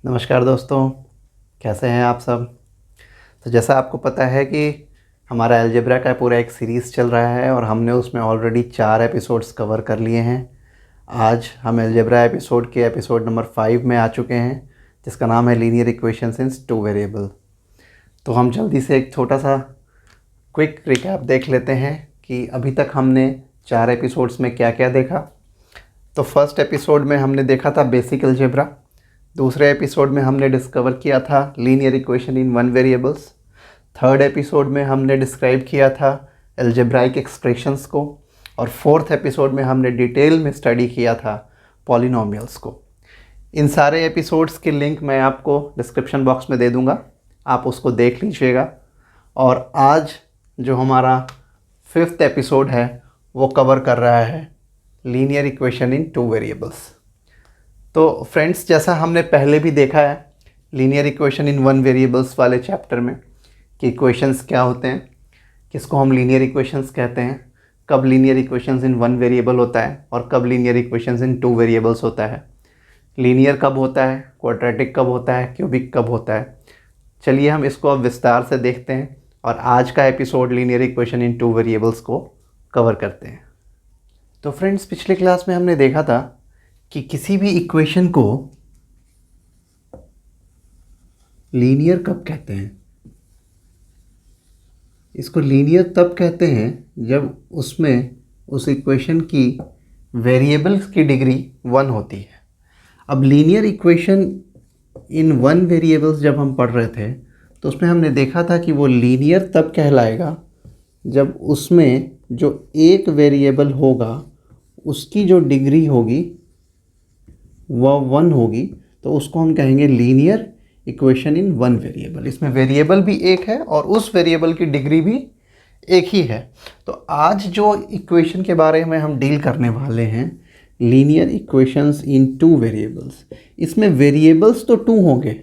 नमस्कार दोस्तों, कैसे हैं आप सब। तो जैसा आपको पता है कि हमारा अलजेब्रा का पूरा एक सीरीज़ चल रहा है और हमने उसमें ऑलरेडी 4 एपिसोड्स कवर कर लिए हैं। आज हम अलजेब्रा एपिसोड के एपिसोड नंबर 5 में आ चुके हैं, जिसका नाम है लीनियर इक्वेशंस इन 2 वेरिएबल। तो हम जल्दी से एक छोटा सा क्विक रिकैप देख लेते हैं कि अभी तक हमने 4 एपिसोड्स में क्या क्या देखा। तो फर्स्ट एपिसोड में हमने देखा था बेसिक अलजेब्रा। दूसरे एपिसोड में हमने डिस्कवर किया था लीनियर इक्वेशन इन 1 वेरिएबल्स। थर्ड एपिसोड में हमने डिस्क्राइब किया था अलजेब्राइक एक्सप्रेशंस को। और फोर्थ एपिसोड में हमने डिटेल में स्टडी किया था पॉलिनोमियल्स को। इन सारे एपिसोड्स के लिंक मैं आपको डिस्क्रिप्शन बॉक्स में दे दूंगा, आप उसको देख लीजिएगा। और आज जो हमारा 5th एपिसोड है वो कवर कर रहा है लीनियर इक्वेशन इन 2 वेरिएबल्स। तो फ्रेंड्स, जैसा हमने पहले भी देखा है लीनियर इक्वेशन इन 1 वेरिएबल्स वाले चैप्टर में कि इक्वेशंस क्या होते हैं, किसको हम लीनियर इक्वेशंस कहते हैं, कब लीनियर इक्वेशंस इन 1 वेरिएबल होता है और कब लीनियर इक्वेशंस इन 2 वेरिएबल्स होता है, लीनियर कब होता है, क्वाड्रेटिक कब होता है, क्यूबिक कब होता है। चलिए हम इसको अब विस्तार से देखते हैं और आज का episode linear equation in 2 variables को कवर करते हैं। तो फ्रेंड्स, पिछले क्लास में हमने देखा था कि किसी भी इक्वेशन को लीनियर कब कहते हैं। इसको लीनियर तब कहते हैं जब उसमें उस इक्वेशन की वेरिएबल्स की डिग्री 1 होती है। अब लीनियर इक्वेशन इन 1 वेरिएबल्स जब हम पढ़ रहे थे तो उसमें हमने देखा था कि वो लीनियर तब कहलाएगा जब उसमें जो एक वेरिएबल होगा उसकी जो डिग्री होगी वह 1 होगी, तो उसको हम कहेंगे लीनियर इक्वेशन इन 1 वेरिएबल। इसमें वेरिएबल भी एक है और उस वेरिएबल की डिग्री भी एक ही है। तो आज जो इक्वेशन के बारे में हम डील करने वाले हैं लीनियर इक्वेशंस इन 2 वेरिएबल्स, इसमें वेरिएबल्स तो 2 होंगे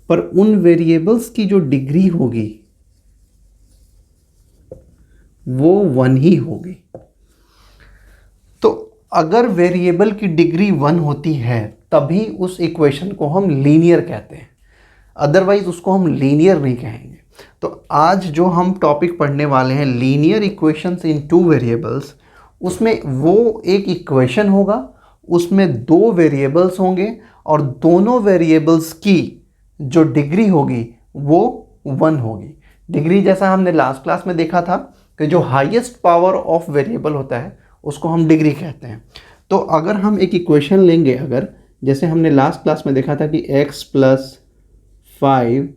पर उन वेरिएबल्स की जो डिग्री होगी वो 1 ही होगी। तो अगर वेरिएबल की डिग्री 1 होती है तभी उस इक्वेशन को हम लीनियर कहते हैं, अदरवाइज उसको हम लीनियर नहीं कहेंगे। तो आज जो हम टॉपिक पढ़ने वाले हैं लीनियर इक्वेशंस इन 2 वेरिएबल्स, उसमें वो एक इक्वेशन होगा, उसमें 2 वेरिएबल्स होंगे और दोनों वेरिएबल्स की जो डिग्री होगी वो 1 होगी। डिग्री जैसा हमने लास्ट क्लास में देखा था कि जो हाईएस्ट पावर ऑफ वेरिएबल होता है उसको हम डिग्री कहते हैं। तो अगर हम एक इक्वेशन लेंगे, अगर जैसे हमने लास्ट क्लास में देखा था कि x + 5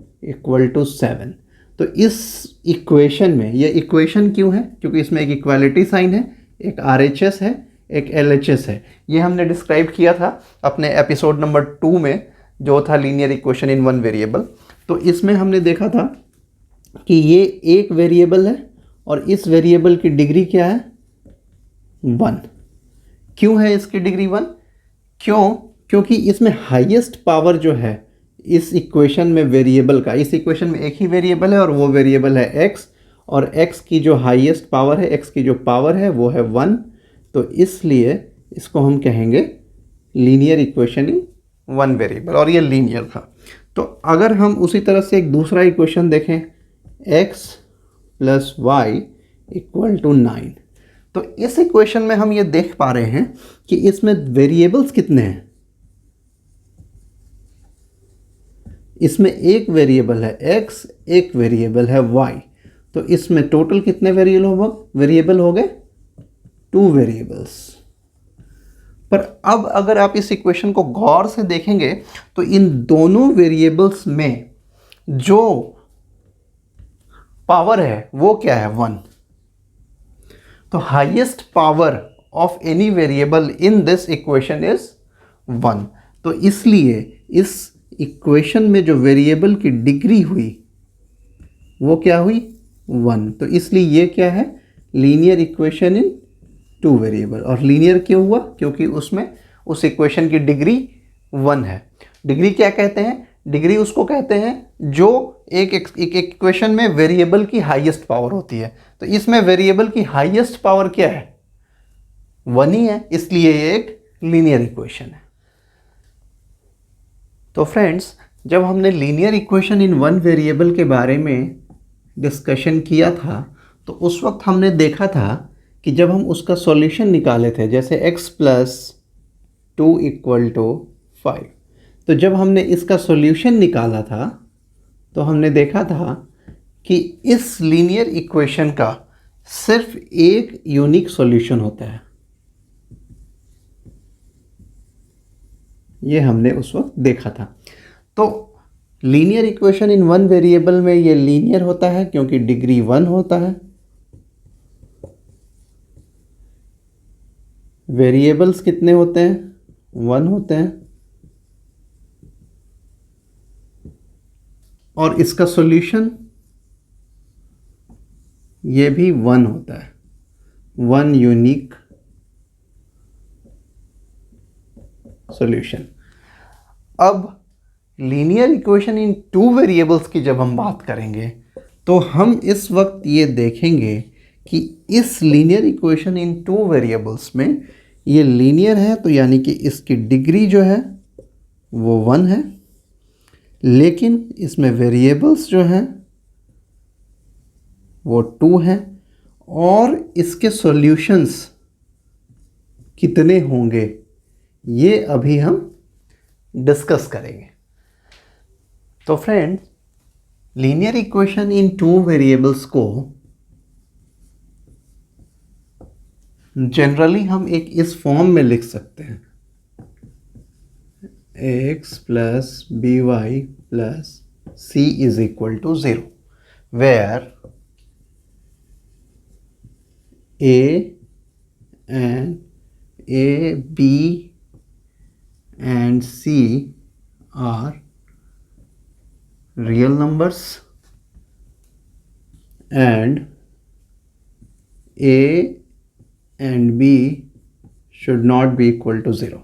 = 7, तो इस इक्वेशन में, ये इक्वेशन क्यों है? क्योंकि इसमें एक इक्वालिटी साइन है, एक RHS है, एक LHS है। ये हमने डिस्क्राइब किया था अपने एपिसोड नंबर 2 में जो था लीनियर इक्वेशन इन 1 वेरिएबल। तो इसमें हमने देखा था कि ये एक वेरिएबल है और इस वेरिएबल की डिग्री क्या है? 1। क्यों है इसकी डिग्री 1? क्योंकि इसमें हाईएस्ट पावर जो है इस इक्वेशन में वेरिएबल का, इस इक्वेशन में एक ही वेरिएबल है और वो वेरिएबल है x, और x की जो हाईएस्ट पावर है, x की जो पावर है वो है 1। तो इसलिए इसको हम कहेंगे लीनियर इक्वेशन इन 1 वेरिएबल, और ये लीनियर था। तो अगर हम उसी तरह से एक दूसरा इक्वेशन देखें, x + y = 9, तो इस इक्वेशन में हम ये देख पा रहे हैं कि इसमें वेरिएबल्स कितने हैं। इसमें एक वेरिएबल है x, एक वेरिएबल है y, तो इसमें टोटल कितने वेरिएबल हो गए? 2 वेरिएबल्स। पर अब अगर आप इस इक्वेशन को गौर से देखेंगे तो इन दोनों वेरिएबल्स में जो पावर है वो क्या है? 1। तो highest power of any variable in this equation is 1। तो इसलिए इस इक्वेशन में जो वेरिएबल की डिग्री हुई वो क्या हुई? 1। तो इसलिए ये क्या है? Linear equation in 2 variable. और लीनियर क्यों हुआ? क्योंकि उसमें उस इक्वेशन की डिग्री 1 है। डिग्री क्या कहते हैं? डिग्री उसको कहते हैं जो एक इक्वेशन में वेरिएबल की हाईएस्ट पावर होती है। तो इसमें वेरिएबल की हाईएस्ट पावर क्या है? वन ही है, इसलिए ये एक लीनियर इक्वेशन है। तो फ्रेंड्स, जब हमने linear equation in one variable के बारे में डिस्कशन किया था तो उस वक्त हमने देखा था कि जब हम उसका सॉल्यूशन निकाले थे, जैसे x प्लस 2 इक्वल टू 5, तो जब हमने इसका सॉल्यूशन निकाला था तो हमने देखा था कि इस लीनियर इक्वेशन का सिर्फ एक यूनिक सॉल्यूशन होता है। ये हमने उस वक्त देखा था। तो linear equation in one variable में ये लीनियर होता है क्योंकि डिग्री 1 होता है। वेरिएबल्स कितने होते हैं? 1 होते हैं। और इसका सॉल्यूशन ये भी 1 होता है, 1 यूनिक सॉल्यूशन। अब लीनियर इक्वेशन इन 2 वेरिएबल्स की जब हम बात करेंगे तो हम इस वक्त ये देखेंगे कि इस लीनियर इक्वेशन इन 2 वेरिएबल्स में ये लीनियर है, तो यानी कि इसकी डिग्री जो है वो 1 है, लेकिन इसमें वेरिएबल्स जो हैं वो 2 हैं, और इसके सॉल्यूशंस कितने होंगे ये अभी हम डिस्कस करेंगे। तो friends, linear equation in 2 variables को जनरली हम एक इस फॉर्म में लिख सकते हैं, x plus B Y plus C is equal to 0, where a, b and c are real numbers and a and b should not be equal to 0।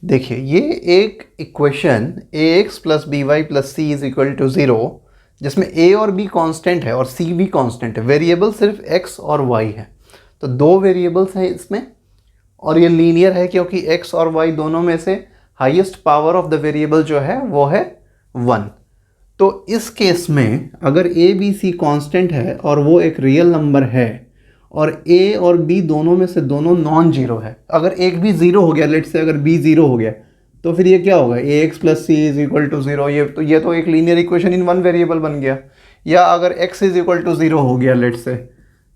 देखिए, ये एक equation ax plus B Y plus C is equal to 0 जिसमें a और b constant है और c भी constant है, variable सिर्फ x और y है। तो 2 वेरिएबल्स हैं इसमें, और ये लीनियर है क्योंकि x और y दोनों में से highest power of the variable जो है वो है 1। तो इस केस में अगर a b c कांस्टेंट है और वो एक रियल नंबर है और a और b दोनों में से दोनों नॉन जीरो है, अगर एक भी जीरो हो गया, लेट्स से अगर b जीरो हो गया, तो फिर ये क्या होगा, ax plus C is equal to 0। ये तो एक linear equation in one variable बन गया। या अगर x इज इक्वल टू 0 हो गया लेट्स से,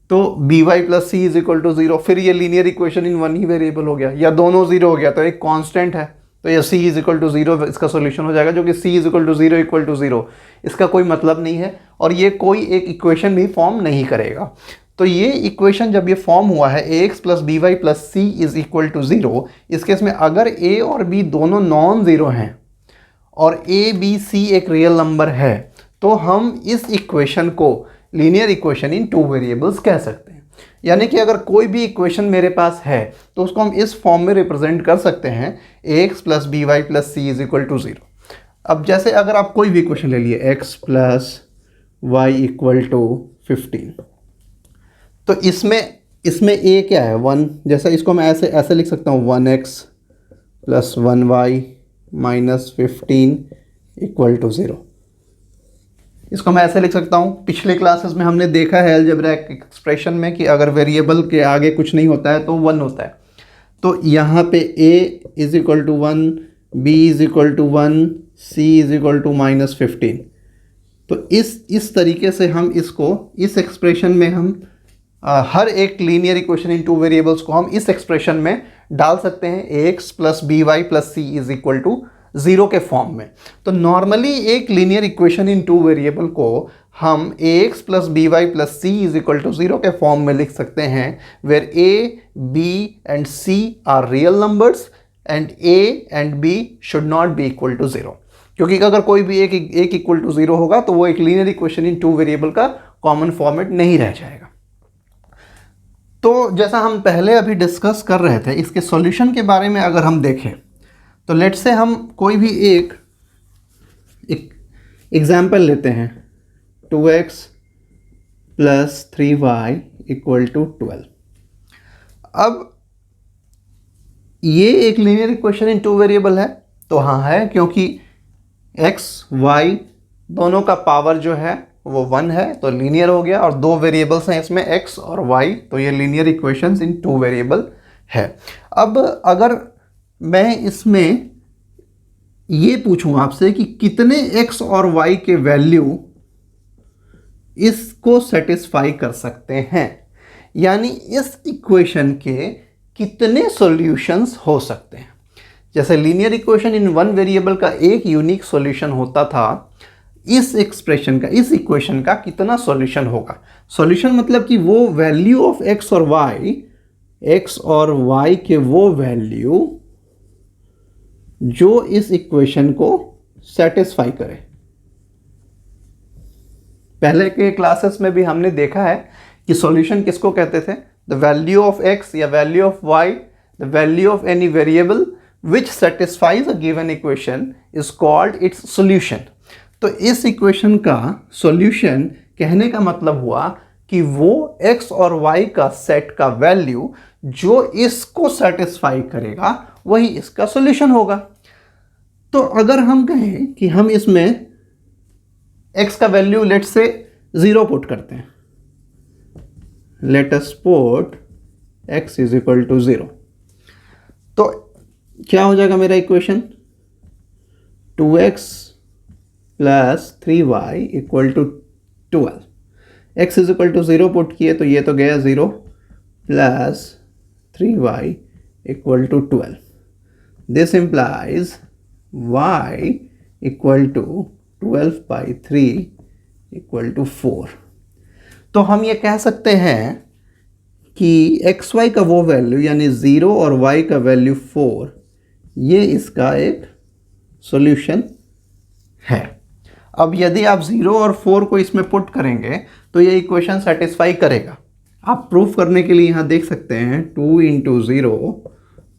तो B Y plus C is equal to 0, फिर ये लीनियर इक्वेशन इन वन ही वेरिएबल हो गया। या दोनों जीरो हो गया तो एक कांस्टेंट है, तो ये c इज इक्वल टू 0 इसका सॉल्यूशन हो जाएगा, जो कि c is equal to 0 equal to 0 इसका कोई मतलब नहीं है, और ये कोई एक इक्वेशन भी फॉर्म नहीं करेगा। तो ये इक्वेशन जब ये फॉर्म हुआ है ax plus B Y plus C is equal to 0, इस केस में अगर a और b दोनों नॉन ज़ीरो हैं और a b c एक रियल नंबर है, तो हम इस इक्वेशन को लीनियर इक्वेशन इन 2 वेरिएबल्स कह सकते हैं। यानी कि अगर कोई भी इक्वेशन मेरे पास है तो उसको हम इस फॉर्म में रिप्रेजेंट कर सकते हैं, ax plus B Y plus C is equal to 0। अब जैसे अगर आप कोई भी इक्वेशन ले लिए x plus Y equal to 15, तो इसमें a क्या है, 1। जैसा इसको मैं ऐसे लिख सकता हूँ, 1x plus 1y minus 15 equal to 0। इसको मैं ऐसे लिख सकता हूँ। पिछले क्लासेस में हमने देखा है अलजेब्रिक एक्सप्रेशन में कि अगर वेरिएबल के आगे कुछ नहीं होता है तो 1 होता है। तो यहाँ पे a is equal to 1, b is equal to 1, c is equal to minus 15। तो इस तरीके से हम इसको इस एक्सप्रेशन में हम हर एक लीनियर इक्वेशन इन 2 वेरिएबल्स को हम इस एक्सप्रेशन में डाल सकते हैं, ax plus B Y plus C is equal to 0 के फॉर्म में। तो नॉर्मली एक लीनियर इक्वेशन इन 2 वेरिएबल को हम ax plus B Y plus C is equal to 0 के फॉर्म में लिख सकते हैं, where a, b and c are real numbers and a and b should not be equal to 0। क्योंकि अगर कोई भी एक इक्वल टू 0 होगा तो वो एक लीनियर इक्वेशन इन 2 वेरिएबल का कॉमन फॉर्मेट नहीं रह जाएगा। तो जैसा हम पहले अभी डिस्कस कर रहे थे, इसके सॉल्यूशन के बारे में अगर हम देखें तो लेट से हम कोई भी एक एग्जाम्पल लेते हैं, 2x plus 3y equal to 12। अब ये एक लीनियर इक्वेशन इन टू वेरिएबल है, तो हाँ है, क्योंकि x y दोनों का पावर जो है वो 1 है, तो लीनियर हो गया। और दो वेरिएबल्स हैं इसमें x और y, तो ये लीनियर इक्वेशंस इन टू वेरिएबल है। अब अगर मैं इसमें ये पूछूं आपसे कि कितने x और y के वैल्यू इसको सेटिस्फाई कर सकते हैं, यानी इस इक्वेशन के कितने सॉल्यूशंस हो सकते हैं। जैसे linear equation in one variable का एक यूनिक सॉल्यूशन होता था, इस एक्सप्रेशन का, इस इक्वेशन का कितना सॉल्यूशन होगा। सॉल्यूशन मतलब कि वो वैल्यू ऑफ x और y, x और y के वो वैल्यू जो इस इक्वेशन को सेटिस्फाई करे। पहले के क्लासेस में भी हमने देखा है कि सॉल्यूशन किसको कहते थे, द वैल्यू ऑफ x या value of y, the value of any variable which satisfies a given equation is called its solution. तो इस इक्वेशन का सॉल्यूशन कहने का मतलब हुआ कि वो x और y का सेट का वैल्यू जो इसको सेटिस्फाई करेगा वही इसका सॉल्यूशन होगा। तो अगर हम कहें कि हम इसमें x का वैल्यू लेट से 0 पुट करते हैं, let us put x is equal to 0, तो क्या हो जाएगा मेरा equation, 2x plus 3y equal to 12। x is equal to 0 put किए तो ये तो गया 0 plus 3y equal to 12। This implies y equal to 12 by 3 equal to 4। तो हम ये कह सकते हैं कि एक्स वाई का वो वैल्यू यानी 0 और y का वैल्यू 4, ये इसका एक सॉल्यूशन है। अब यदि आप 0 और 4 को इसमें पुट करेंगे तो ये इक्वेशन सेटिस्फाई करेगा। आप प्रूफ करने के लिए यहाँ देख सकते हैं 2 into 0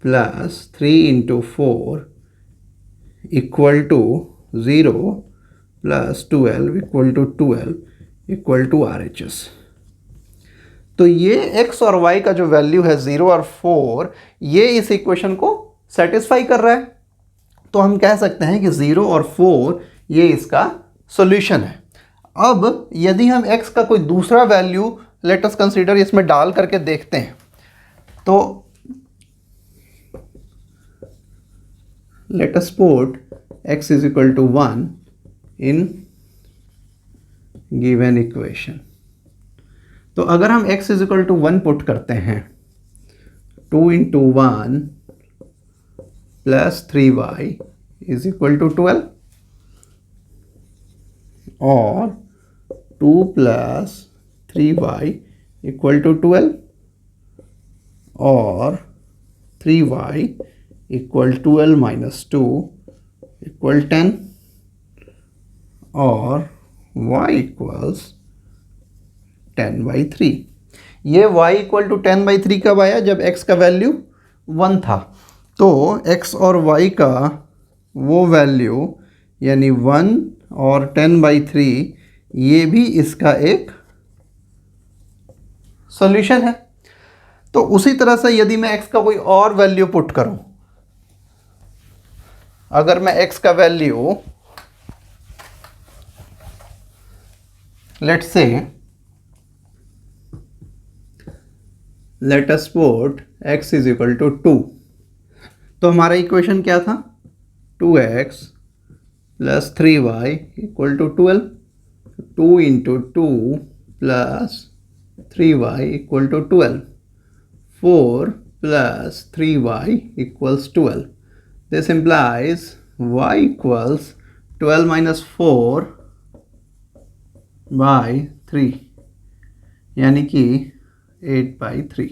plus 3 into 4 equal to 0 plus 12 equal to 12 equal to RHS। तो ये x और y का जो वैल्यू है 0 और 4, ये इस इक्वेशन को सेटिस्फाई कर रहा है। तो हम कह सकते हैं कि 0 और 4 ये इसका सॉल्यूशन है। अब यदि हम x का कोई दूसरा वैल्यू लेट अस कंसीडर इसमें डाल करके देखते हैं, तो let us put x is equal to 1 in given equation. तो अगर हम x इज इक्वल टू 1 पुट करते हैं, 2 into 1 plus 3y is equal to 12 और 2 प्लस 3y इक्वल टू 12 और 3y इक्वल 12 माइनस 2 इक्वल 10 और y इक्वल्स 10/3। ये y इक्वल टू 10/3 कब आया, जब x का वैल्यू 1 था। तो x और y का वो वैल्यू यानी 1 और 10/3, ये भी इसका एक सॉल्यूशन है। तो उसी तरह से यदि मैं x का कोई और वैल्यू पुट करूं, अगर मैं x का value let's say let us put x is equal to 2, तो हमारा इक्वेशन क्या था, 2x plus 3y equal to 12, 2 into 2 plus 3y equal to 12, 4 plus 3y equals 12। This implies y equals 12 minus 4 by 3 यानी कि 8/3।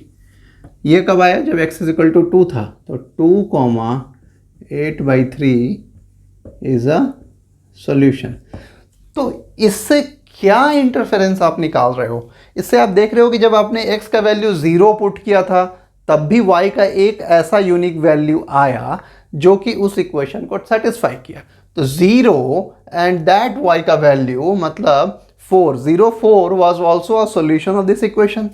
ये कब आया, जब x इज इक्वल टू 2 था। तो 2, 8/3 इज अ सॉल्यूशन। तो इससे क्या इंटरफेरेंस आप निकाल रहे हो, इससे आप देख रहे हो कि जब आपने x का वैल्यू 0 पुट किया था तब भी y का एक ऐसा यूनिक वैल्यू आया जो कि उस इक्वेशन को सेटिस्फाई किया। तो 0 एंड दैट y का वैल्यू मतलब 4 was also a solution of this equation.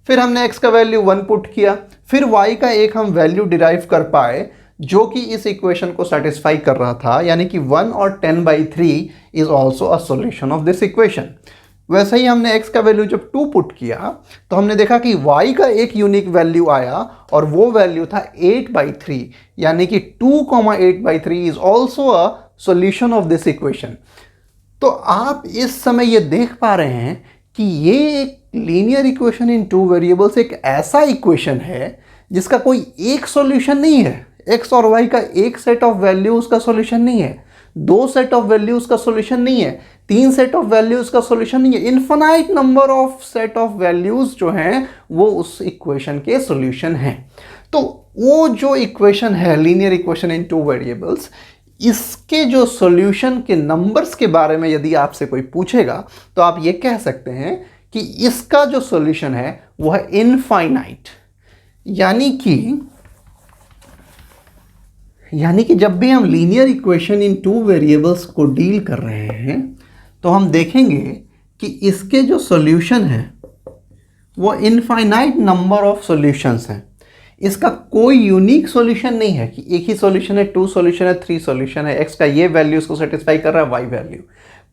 फिर हमने x का वैल्यू 1 पुट किया, फिर y का एक हम वैल्यू डिराइव कर पाए जो कि इस इक्वेशन को सेटिस्फाई कर रहा था, यानी कि 1 और 10/3 is also a solution of this equation. वैसे ही हमने x का वैल्यू जब 2 पुट किया तो हमने देखा कि y का एक यूनिक वैल्यू आया और वो वैल्यू था 8/3, यानी कि 2,8/3 is also a solution of this equation. तो आप इस समय ये देख पा रहे हैं कि ये एक लीनियर इक्वेशन इन टू वेरिएबल्स एक ऐसा इक्वेशन है जिसका कोई एक सॉल्यूशन नहीं है। x और y का एक सेट ऑफ वैल्यूज का सॉल्यूशन नहीं है, 2 सेट ऑफ वैल्यूज का सॉल्यूशन नहीं है, 3 सेट ऑफ वैल्यूज का सॉल्यूशन नहीं है। Infinite number of set of values जो हैं वो उस इक्वेशन के सॉल्यूशन हैं। तो वो जो इक्वेशन है लीनियर इक्वेशन इन टू वेरिएबल्स, इसके जो सॉल्यूशन के नंबर्स के बारे में यदि आपसे कोई पूछेगा तो आप ये कह सकते हैं कि इसका जो सॉल्यूशन है वो है इनफाइनाइट। यानी कि जब भी हम लीनियर इक्वेशन इन टू वेरिएबल्स को डील कर रहे हैं तो हम देखेंगे कि इसके जो सॉल्यूशन है वो इनफाइनाइट नंबर ऑफ सॉल्यूशंस हैं। इसका कोई यूनिक सॉल्यूशन नहीं है कि एक ही सॉल्यूशन है, 2 सॉल्यूशन है, 3 सॉल्यूशन है, x का ये वैल्यू इसको सेटिस्फाई कर रहा है, y वैल्यू,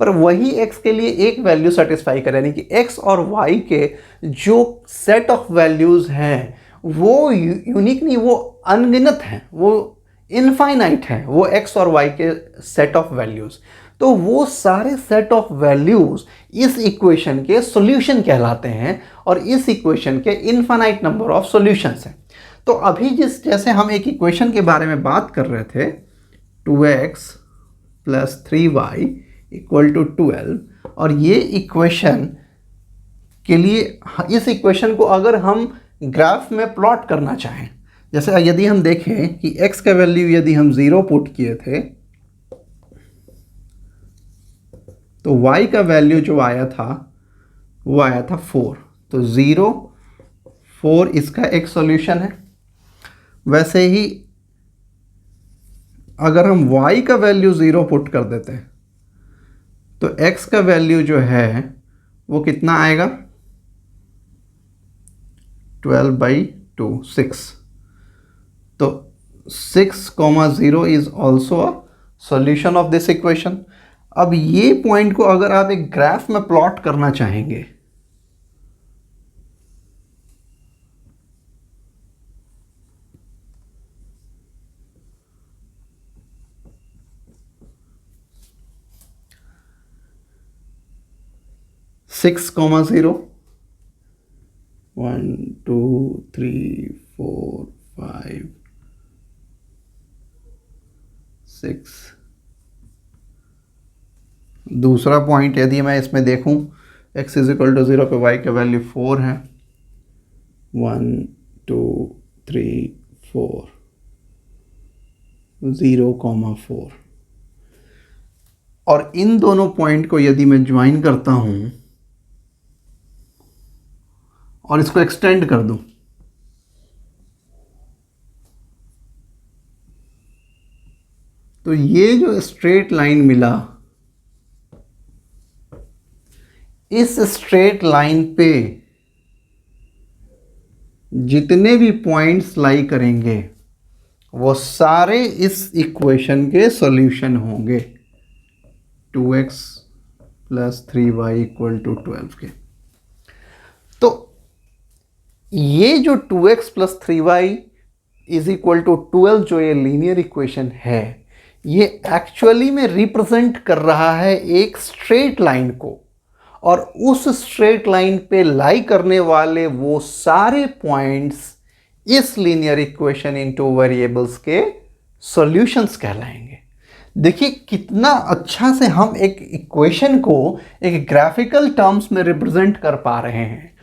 पर वही x के लिए एक वैल्यू सेटिस्फाई कर, यानी कि x और y के जो सेट ऑफ वैल्यूज हैं वो यूनिक नहीं, वो अनगिनत हैं, वो इनफाइनाइट है, वो x और y के सेट ऑफ वैल्यूज। तो वो सारे सेट ऑफ वैल्यूज इस इक्वेशन के सॉल्यूशन कहलाते हैं और इस इक्वेशन के इनफाइनाइट नंबर ऑफ सॉल्यूशंस हैं। तो अभी जैसे हम एक इक्वेशन के बारे में बात कर रहे थे 2x + 3y = 12, और ये इक्वेशन के लिए इस इक्वेशन को अगर हम ग्राफ में प्लॉट करना चाहें, जैसे यदि हम देखें कि x का वैल्यू यदि हम 0 पुट किए थे तो y का वैल्यू जो आया था वो आया था 4, तो 0 4 इसका एक सॉल्यूशन है। वैसे ही अगर हम y का वैल्यू 0 पुट कर देते हैं तो x का वैल्यू जो है वो कितना आएगा, 12/2 6, तो 6,0 is also a solution of this equation. अब ये पॉइंट को अगर आप एक ग्राफ में प्लॉट करना चाहेंगे सिक्स कॉमा 0 1 2 3 4 5 6, दूसरा पॉइंट यदि मैं इसमें देखूं x = 0 पे y का वैल्यू 4 है, 1 2 3 4 0,4, और इन दोनों पॉइंट को यदि मैं ज्वाइन करता हूं और इसको एक्सटेंड कर दूं तो ये जो स्ट्रेट लाइन मिला, इस स्ट्रेट लाइन पे जितने भी पॉइंट्स लाई करेंगे वो सारे इस इक्वेशन के सॉल्यूशन होंगे 2x + 3y = 12 के। तो ये जो 2x + 3y = 12 जो ये लीनियर इक्वेशन है, ये एक्चुअली में रिप्रेजेंट कर रहा है एक स्ट्रेट लाइन को, और उस स्ट्रेट लाइन पे लाई करने वाले वो सारे पॉइंट्स इस लीनियर इक्वेशन इन टू वेरिएबल्स के सॉल्यूशंस कहलाएंगे। देखिए कितना अच्छा से हम एक इक्वेशन को एक ग्राफिकल टर्म्स में रिप्रेजेंट कर पा रहे हैं,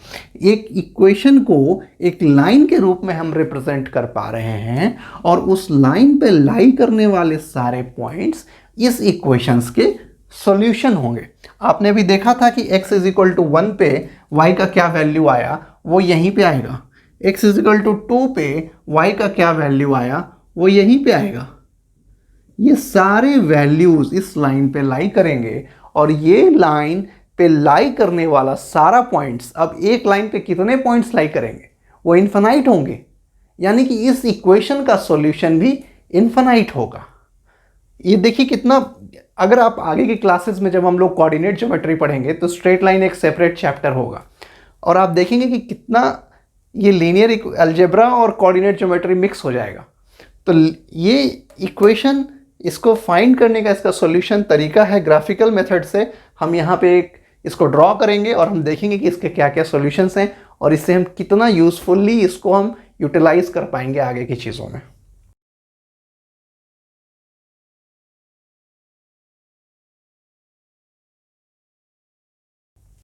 एक इक्वेशन को एक लाइन के रूप में हम रिप्रेजेंट कर पा रहे हैं, और उस लाइन पे लाई करने वाले सारे पॉइंट्स इस इक्वेशंस के सॉल्यूशन होंगे। आपने भी देखा था कि x = 1 पे y का क्या वैल्यू आया वो यहीं पे आएगा, x = 2 पे y का क्या वैल्यू आया वो यहीं पे आएगा। ये सारे वैल्यूज इस लाइन पे लाई करेंगे और ये लाइन पे लाई करने वाला सारा पॉइंट्स, अब एक लाइन पे कितने पॉइंट्स लाई करेंगे, वो इन्फिनाइट होंगे, यानी कि इस इक्वेशन का सॉल्यूशन भी इन्फिनाइट होगा। ये देखिए कितना, अगर आप आगे की क्लासेस में जब हम लोग कोऑर्डिनेट ज्योमेट्री पढ़ेंगे तो स्ट्रेट लाइन एक सेपरेट चैप्टर होगा, और आप देखेंगे कि कितना ये लीनियर अलजेब्रा और कोऑर्डिनेट ज्योमेट्री मिक्स हो जाएगा। तो ये इक्वेशन, इसको फाइंड करने का इसका सॉल्यूशन तरीका है ग्राफिकल मेथड से। हम यहाँ पे एक इसको ड्रॉ करेंगे और हम देखेंगे कि इसके क्या क्या सॉल्यूशंस हैं और इससे हम कितना यूज़फुली इसको हम यूटिलाइज कर पाएंगे आगे की चीज़ों में।